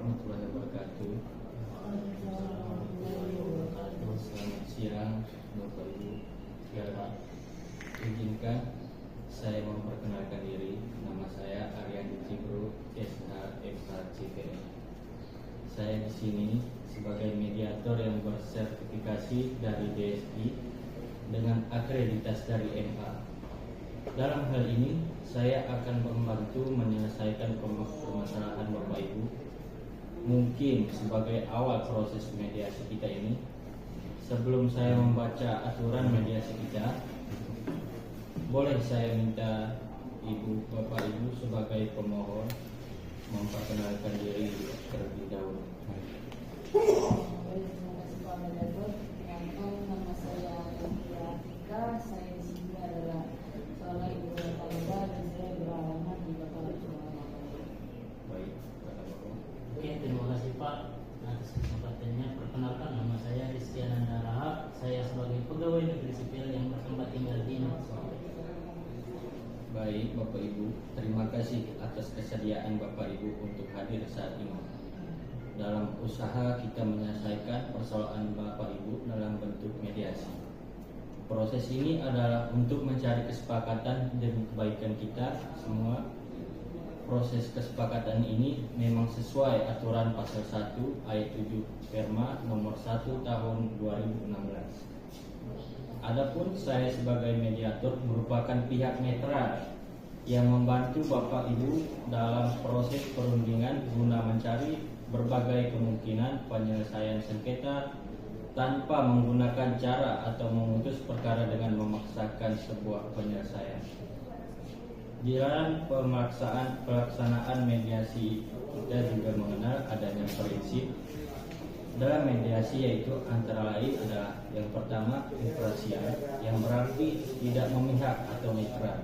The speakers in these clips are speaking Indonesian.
warahmatullahi wabarakatuh. Selamat siang, Bapak Ibu. Izinkan saya memperkenalkan diri. Nama saya Aryan Cibru, SH FHCPM. Saya di sini sebagai mediator yang bersertifikasi dari DSI dengan akreditasi dari MA. Dalam hal ini, saya akan membantu menyelesaikan permasalahan Bapak Ibu. Mungkin sebagai awal proses mediasi kita ini, sebelum saya membaca aturan mediasi kita, boleh saya minta Ibu, Bapak Ibu sebagai pemohon memperkenalkan diri terlebih dahulu. Nama saya Atika, saya di sini adalah seorang ibu rumah tangga dan saya beralamat di Bapak Surabaya. Baik, kata Bapak. Oke, terima kasih Pak atas kesempatannya. Perkenalkan, nama saya Rizky Ananda Rahab. Saya sebagai pegawai negeri sipil yang bertempat tinggal di Surabaya. Baik, Bapak Ibu, terima kasih atas kesediaan Bapak Ibu untuk hadir saat ini dalam usaha kita menyelesaikan persoalan Bapak Ibu dalam bentuk mediasi. Proses ini adalah untuk mencari kesepakatan demi kebaikan kita semua. Proses kesepakatan ini memang sesuai aturan pasal 1 ayat 7 Perma nomor 1 tahun 2016. Adapun saya sebagai mediator merupakan pihak netral yang membantu Bapak Ibu dalam proses perundingan guna mencari berbagai kemungkinan penyelesaian sengketa tanpa menggunakan cara atau memutus perkara dengan memaksakan sebuah penyelesaian. Di dalam pelaksanaan mediasi, kita juga mengenal adanya prinsip dalam mediasi, yaitu antara lain adalah yang pertama imparsial, yang berarti tidak memihak atau netral.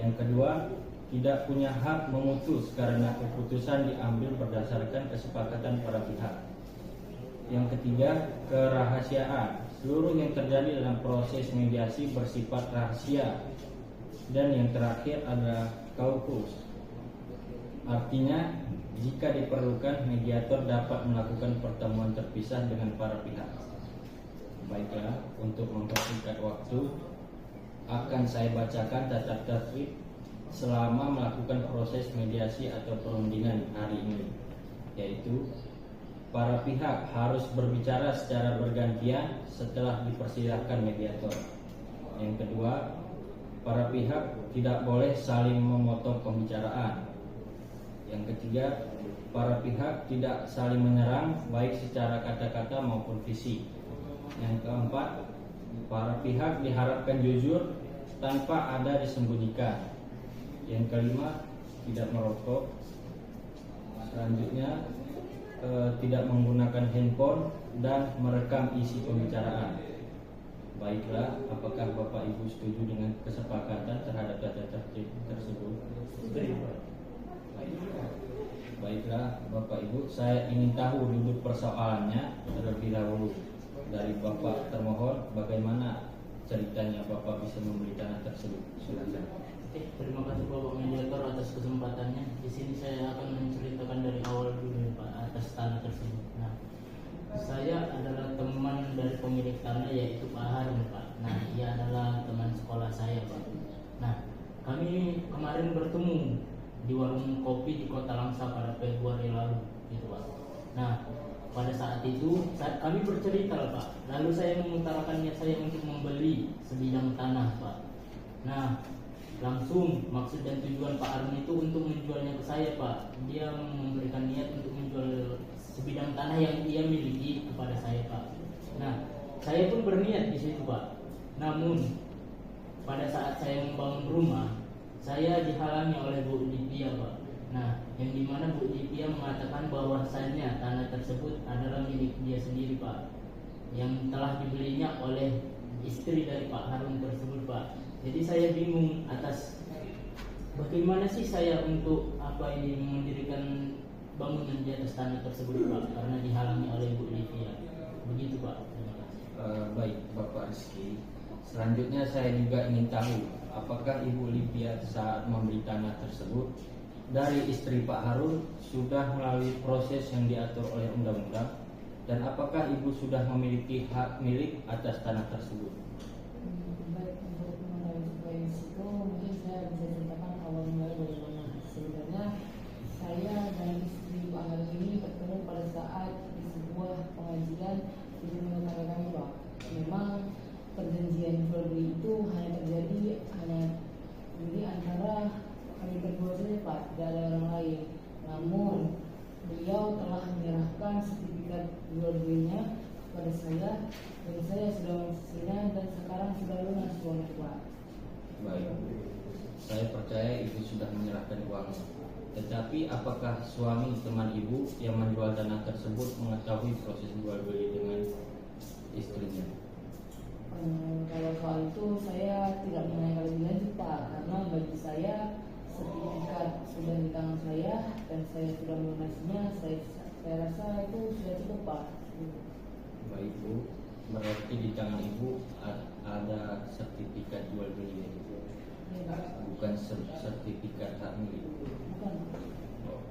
Yang kedua, tidak punya hak memutus karena keputusan diambil berdasarkan kesepakatan para pihak. Yang ketiga, kerahasiaan. Seluruh yang terjadi dalam proses mediasi bersifat rahasia. Dan yang terakhir adalah kaukus. Artinya, jika diperlukan, mediator dapat melakukan pertemuan terpisah dengan para pihak. Baiklah, untuk mempersingkat waktu, akan saya bacakan tata tertib selama melakukan proses mediasi atau perundingan hari ini, yaitu para pihak harus berbicara secara bergantian setelah dipersilahkan mediator. Yang kedua, para pihak tidak boleh saling memotong pembicaraan. Yang ketiga, para pihak tidak saling menyerang baik secara kata-kata maupun fisik. Yang keempat, para pihak diharapkan jujur tanpa ada disembunyikan. Yang kelima, tidak merokok. Selanjutnya, tidak menggunakan handphone dan merekam isi pembicaraan. Baiklah, apakah Bapak Ibu setuju dengan kesepakatan terhadap tata tertib tersebut? Baiklah, Bapak Ibu, saya ingin tahu duduk persoalannya terlebih dahulu. Dari Bapak termohon, bagaimana ceritanya Bapak bisa membeli tanah tersebut? Silakan. Oke, terima kasih Bapak mediator atas kesempatannya. Di sini saya akan menceritakan dari awal dulu ya Pak atas tanah tersebut. Nah, saya adalah teman dari pemilik tanah, yaitu Pak Harun Pak. Nah, ia adalah teman sekolah saya Pak. Nah, kami kemarin bertemu di warung kopi di Kota Langsa pada Februari lalu, gitu Pak. Nah, pada saat itu kami bercerita Pak. Lalu saya mengutarakan niat saya untuk membeli sebidang tanah Pak. Nah, langsung maksud dan tujuan Pak Harun itu untuk menjualnya ke saya Pak. Dia memberikan niat untuk menjual sebidang tanah yang ia miliki kepada saya Pak. Nah, saya pun berniat di situ Pak. Namun pada saat saya membangun rumah, saya dihalangi oleh Bu Livia Pak. Nah, yang dimana Bu Livia mengatakan bahwasannya tanah tersebut adalah milik dia sendiri Pak, yang telah dibelinya oleh istri dari Pak Harun tersebut Pak. Jadi saya bingung atas bagaimana sih saya untuk mendirikan bangunan di atas tanah tersebut Pak, karena dihalangi oleh Bu Livia. Begitu Pak. Terima kasih. Baik, Bapak Rizky. Selanjutnya saya juga ingin tahu, apakah Ibu Livia saat membeli tanah tersebut dari istri Pak Harun sudah melalui proses yang diatur oleh undang-undang, dan apakah ibu sudah memiliki hak milik atas tanah tersebut? Baik, untuk mengetahui supaya itu mungkin saya bisa ceritakan awal mulai bagaimana. Sebenarnya saya dan istri Pak Harun ini bertemu pada saat di sebuah pengajian di rumah tangga kami, Pak. Memang perjanjian jual beli itu hanya terjadi antara kami berdua saja, Pak, tidak ada orang lain. Namun beliau telah menyerahkan sertifikat jual belinya kepada saya, dan saya sudah mengisinya dan sekarang sudah lunas uangnya, Pak. Baik, saya percaya ibu sudah menyerahkan uangnya. Tetapi apakah suami teman ibu yang menjual tanah tersebut mengetahui proses jual beli dengan istrinya? Kalau soal itu saya tidak menanyakan lebih lanjut, Pak, karena bagi saya sertifikat sudah di tangan saya dan saya sudah melunasinya. Saya rasa itu sudah cukup, Pak. Baik Bu, berarti di tangan ibu ada sertifikat jual beli, Ya, Pak. bukan sertifikat hak milik. Bukan. Oh.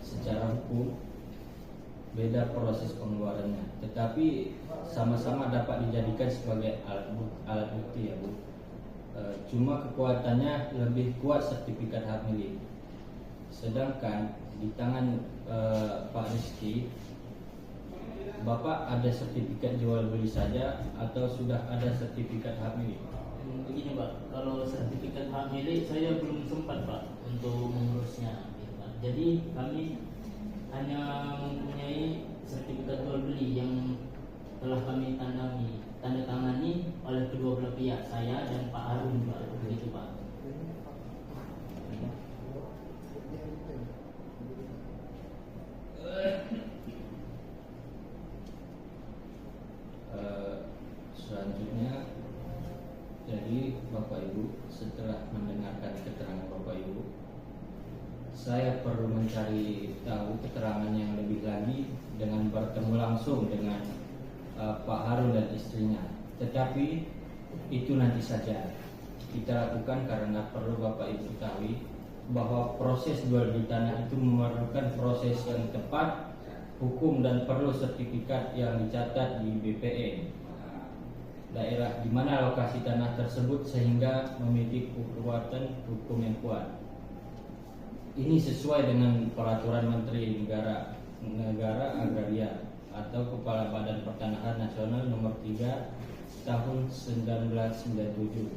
Secara hukum beda proses pengeluarannya, tetapi sama-sama dapat dijadikan sebagai alat bukti ya Bu. Cuma kekuatannya lebih kuat sertifikat hak milik. Sedangkan di tangan Pak Rizky, Bapak ada sertifikat jual beli saja atau sudah ada sertifikat hak milik? Begini Pak, kalau sertifikat hak milik saya belum sempat Pak untuk mengurusnya, gitu, Pak. Jadi kami hanya mempunyai sertifikat jual beli yang telah kami tanda tangani oleh kedua belah pihak, saya dan Pak Harun, Pak, begitu Pak. Selanjutnya, jadi Bapak Ibu, setelah mendengarkan keterangan Bapak Ibu, saya perlu mencari tahu keterangan yang lebih lagi dengan bertemu langsung dengan Pak Harun dan istrinya. Tetapi itu nanti saja kita lakukan karena perlu Bapak Ibu ketahui bahwa proses jual beli tanah itu memerlukan proses yang tepat, hukum, dan perlu sertifikat yang dicatat di BPN daerah di mana lokasi tanah tersebut sehingga memiliki kekuatan hukum yang kuat. Ini sesuai dengan peraturan Menteri Negara Agraria atau Kepala Badan Pertanahan Nasional nomor 3 tahun 1997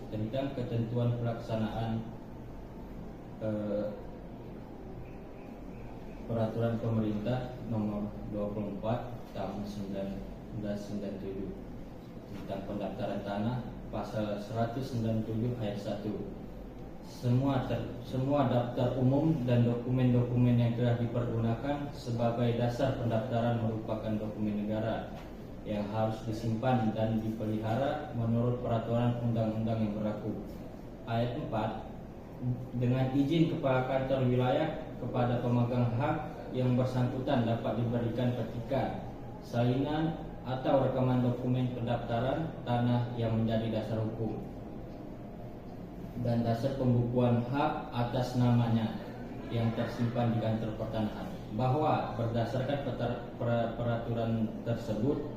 tentang ketentuan pelaksanaan peraturan pemerintah nomor 24 tahun 1997 tentang pendaftaran tanah, pasal 197 ayat 1. Semua daftar umum dan dokumen-dokumen yang telah dipergunakan sebagai dasar pendaftaran merupakan dokumen negara yang harus disimpan dan dipelihara menurut peraturan undang-undang yang berlaku. Ayat 4, dengan izin kepala kantor wilayah kepada pemegang hak yang bersangkutan dapat diberikan petikan, salinan atau rekaman dokumen pendaftaran tanah yang menjadi dasar hukum dan dasar pembukuan hak atas namanya yang tersimpan di kantor pertanahan, bahwa berdasarkan peraturan tersebut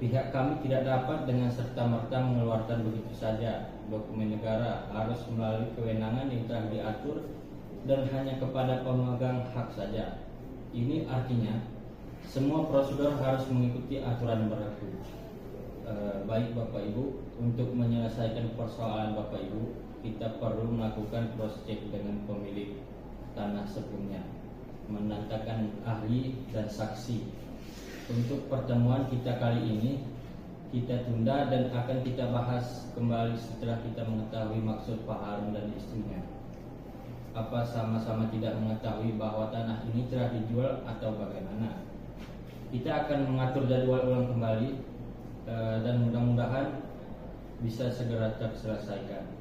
pihak kami tidak dapat dengan serta-merta mengeluarkan begitu saja dokumen negara, harus melalui kewenangan yang telah diatur dan hanya kepada pemegang hak saja. Ini artinya semua prosedur harus mengikuti aturan yang berlaku. Baik Bapak Ibu, untuk menyelesaikan persoalan Bapak Ibu, kita perlu melakukan cross check dengan pemilik tanah sebelumnya, mendatangkan ahli dan saksi. Untuk pertemuan kita kali ini kita tunda dan akan kita bahas kembali setelah kita mengetahui maksud Pak Harun dan istrinya. Apa sama-sama tidak mengetahui bahwa tanah ini telah dijual atau bagaimana? Kita akan mengatur jadwal ulang kembali dan mudah-mudahan bisa segera terselesaikan.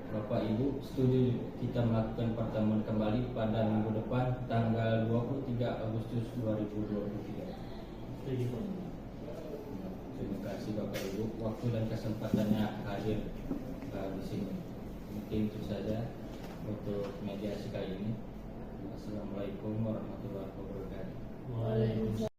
Bapak Ibu, setuju kita melakukan pertemuan kembali pada minggu depan tanggal 23 Agustus 2023. Setuju Pak. Terima kasih Bapak Ibu, waktu dan kesempatannya hadir di sini. Mungkin itu saja untuk mediasi kali ini. Assalamualaikum warahmatullahi wabarakatuh. Waalaikumsalam.